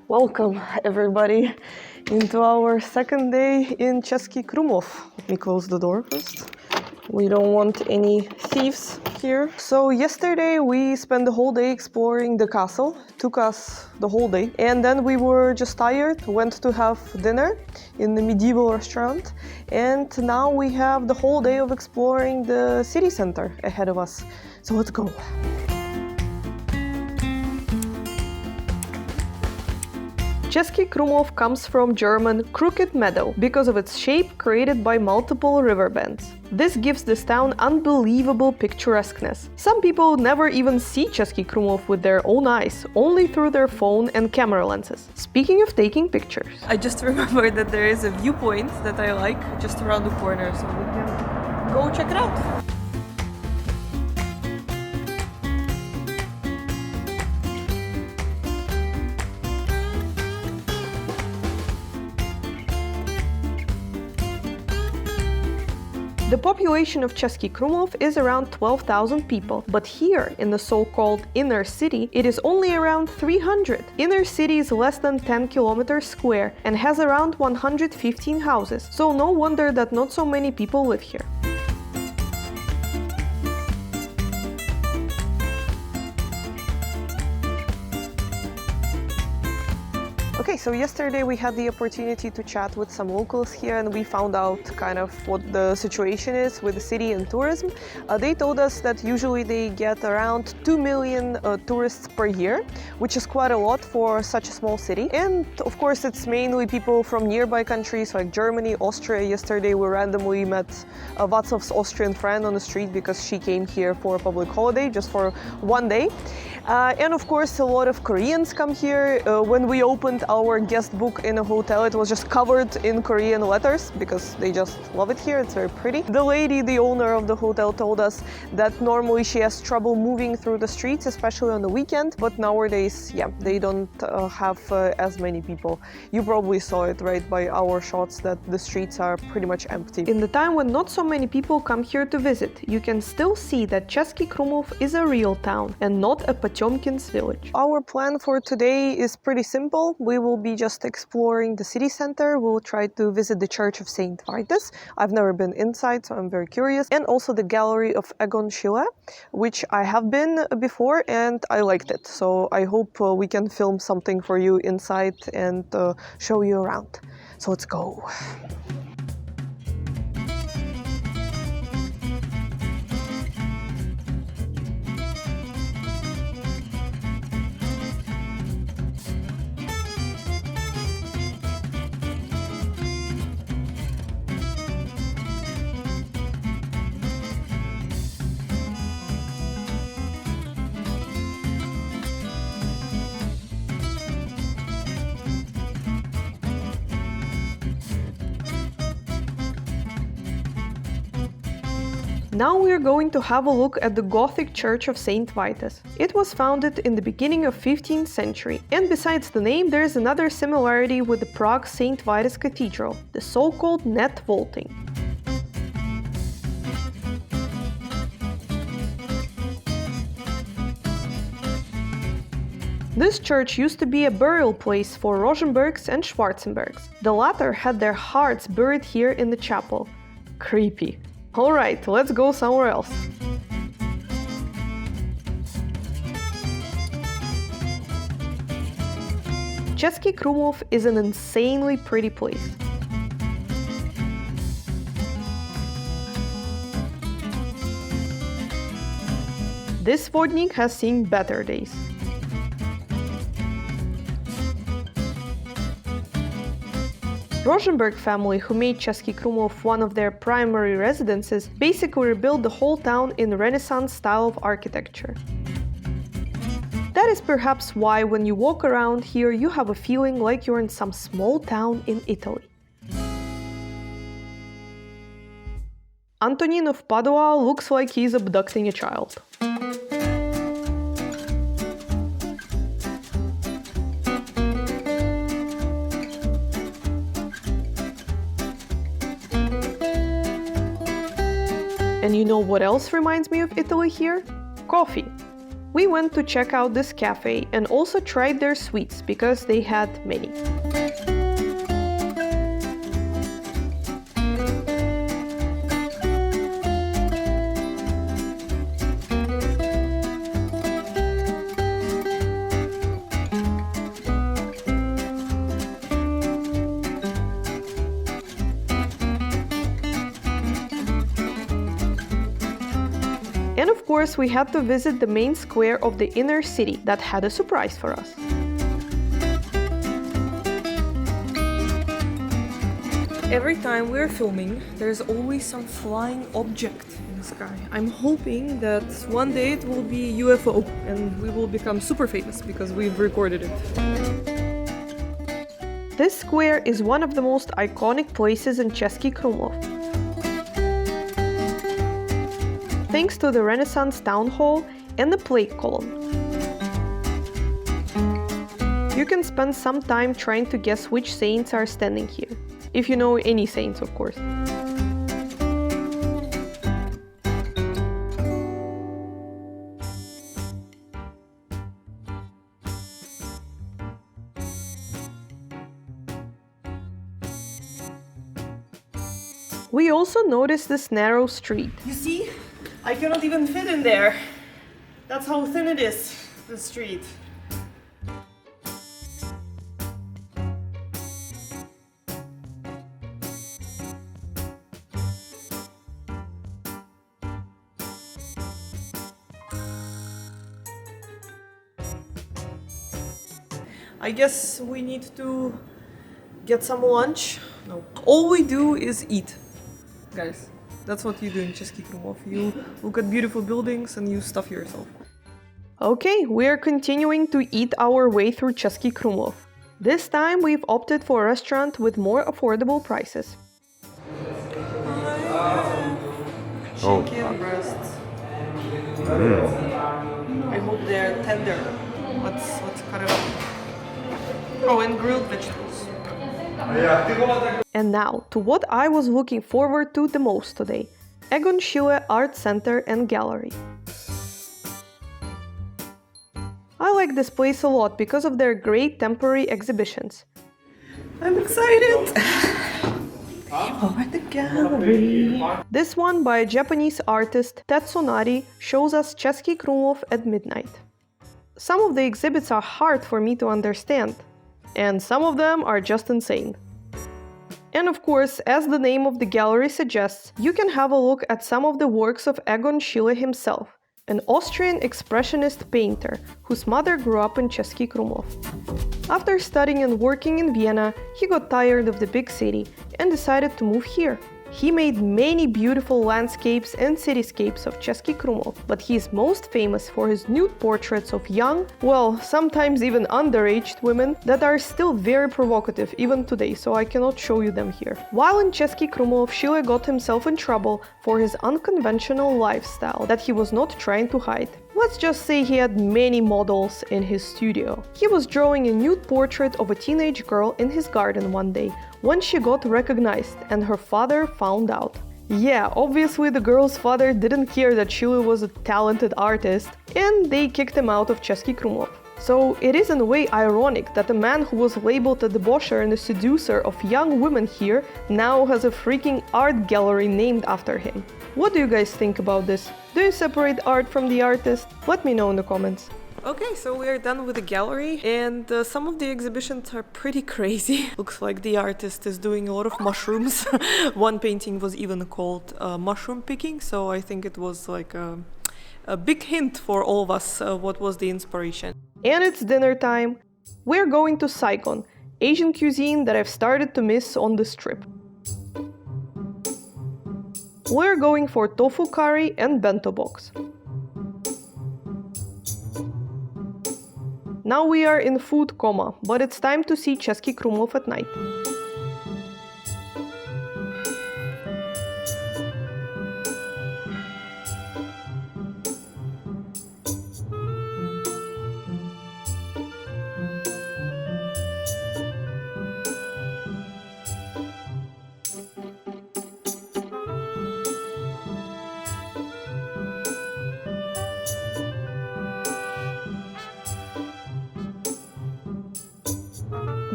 Welcome, everybody, into our second day in Český Krumlov. Let me close the door first. We don't want any thieves here. So yesterday we spent the whole day exploring the castle. Took us the whole day. And then we were just tired, went to have dinner in the medieval restaurant. And now we have the whole day of exploring the city center ahead of us. So let's go. Český Krumlov comes from German crooked meadow because of its shape created by multiple river bends. This gives this town unbelievable picturesqueness. Some people never even see Český Krumlov with their own eyes, only through their phone and camera lenses. Speaking of taking pictures, I just remembered that there is a viewpoint that I like just around the corner, so we can go check it out. The population of Český Krumlov is around 12,000 people, but here, in the so-called inner city, it is only around 300. Inner city is less than 10 kilometers square and has around 115 houses, so no wonder that not so many people live here. Okay, so yesterday we had the opportunity to chat with some locals here and we found out kind of what the situation is with the city and tourism. They told us that usually they get around 2 million tourists per year, which is quite a lot for such a small city. And of course it's mainly people from nearby countries like Germany, Austria. Yesterday we randomly met Václav's Austrian friend on the street because she came here for a public holiday just for one day. And of course a lot of Koreans come here. When we opened our guest book in a hotel, it was just covered in Korean letters because they just love it here. It's very pretty. The lady, the owner of the hotel, told us that normally she has trouble moving through the streets, especially on the weekend, but nowadays, yeah, they don't have as many people. You probably saw it, right, by our shots that the streets are pretty much empty. In the time when not so many people come here to visit, you can still see that Český Krumlov is a real town and not a Potemkin's village. Our plan for today is pretty simple. We will be just exploring the city center. We'll try to visit the Church of St. Vitus. I've never been inside, so I'm very curious. And also the gallery of Egon Schiele, which I have been before and I liked it. So I hope we can film something for you inside and show you around. So let's go. Now we are going to have a look at the Gothic Church of St. Vitus. It was founded in the beginning of 15th century, and besides the name there is another similarity with the Prague St. Vitus Cathedral, the so-called net vaulting. This church used to be a burial place for Rosenbergs and Schwarzenbergs. The latter had their hearts buried here in the chapel. Creepy. Alright, let's go somewhere else. Český Krumlov is an insanely pretty place. This vodník has seen better days. Rosenberg family, who made Český Krumlov one of their primary residences, basically rebuilt the whole town in Renaissance style of architecture. That is perhaps why when you walk around here you have a feeling like you're in some small town in Italy. Antonin of Padua looks like he's abducting a child. And you know what else reminds me of Italy here? Coffee. We went to check out this cafe and also tried their sweets because they had many. And of course, we had to visit the main square of the inner city that had a surprise for us. Every time we're filming, there's always some flying object in the sky. I'm hoping that one day it will be UFO and we will become super famous because we've recorded it. This square is one of the most iconic places in Český Krumlov. Thanks to the Renaissance Town Hall and the plaque column. You can spend some time trying to guess which saints are standing here. If you know any saints, of course. We also noticed this narrow street. You see? I cannot even fit in there. That's how thin it is, the street. I guess we need to get some lunch. No. All we do is eat, guys. That's what you do in Český Krumlov. You look at beautiful buildings and you stuff yourself. Okay, we are continuing to eat our way through Český Krumlov. This time we've opted for a restaurant with more affordable prices. Chicken breasts. I hope they're tender. Let's cut it up. Oh, and grilled vegetables. And now, to what I was looking forward to the most today, Egon Schiele Art Center and Gallery. I like this place a lot because of their great temporary exhibitions. I'm excited! The gallery. This one by a Japanese artist, Tetsunari, shows us Český Krumlov at midnight. Some of the exhibits are hard for me to understand, and some of them are just insane. And of course, as the name of the gallery suggests, you can have a look at some of the works of Egon Schiele himself, an Austrian expressionist painter whose mother grew up in Český Krumlov. After studying and working in Vienna, he got tired of the big city and decided to move here. He made many beautiful landscapes and cityscapes of Český Krumlov, but he is most famous for his nude portraits of young, well, sometimes even underaged women that are still very provocative even today, so I cannot show you them here. While in Český Krumlov, Schiele got himself in trouble for his unconventional lifestyle that he was not trying to hide. Let's just say he had many models in his studio. He was drawing a nude portrait of a teenage girl in his garden one day, when she got recognized and her father found out. Yeah, obviously the girl's father didn't care that Schiele was a talented artist, and they kicked him out of Český Krumlov. So it is in a way ironic that a man who was labeled a debaucher and a seducer of young women here now has a freaking art gallery named after him. What do you guys think about this? Do you separate art from the artist? Let me know in the comments. Okay, so we are done with the gallery, and some of the exhibitions are pretty crazy. Looks like the artist is doing a lot of mushrooms. One painting was even called mushroom picking, so I think it was like a big hint for all of us what was the inspiration. And it's dinner time. We're going to Saigon, Asian cuisine that I've started to miss on this trip. We're going for tofu curry and bento box. Now we are in food coma, but it's time to see Český Krumlov at night.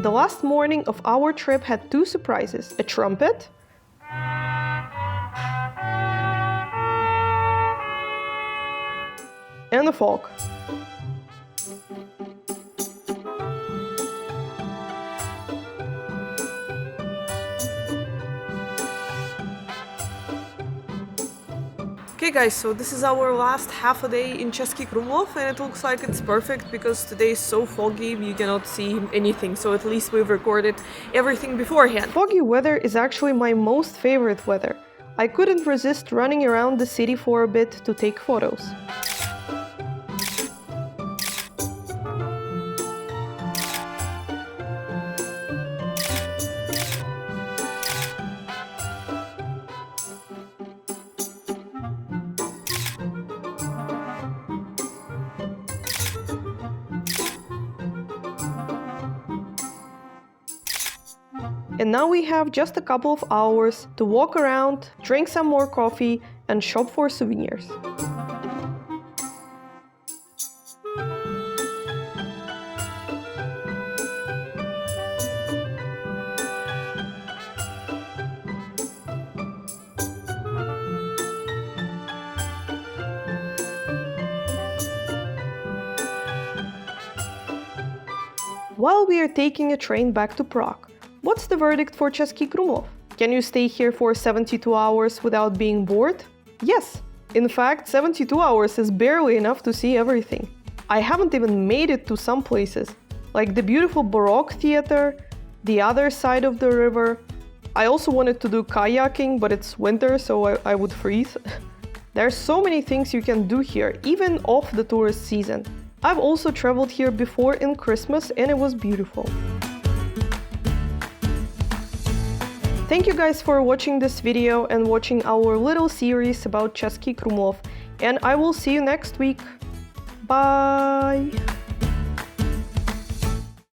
The last morning of our trip had two surprises: a trumpet and a fog. Okay guys, so this is our last half a day in Český Krumlov, and it looks like it's perfect because today is so foggy you cannot see anything, so at least we've recorded everything beforehand. Foggy weather is actually my most favorite weather. I couldn't resist running around the city for a bit to take photos. And now we have just a couple of hours to walk around, drink some more coffee, and shop for souvenirs. While we are taking a train back to Prague, what's the verdict for Český Krumlov? Can you stay here for 72 hours without being bored? Yes! In fact, 72 hours is barely enough to see everything. I haven't even made it to some places, like the beautiful Baroque Theater, the other side of the river. I also wanted to do kayaking, but it's winter, so I would freeze. There's so many things you can do here, even off the tourist season. I've also traveled here before in Christmas and it was beautiful. Thank you guys for watching this video and watching our little series about Český Krumlov, and I will see you next week. Bye!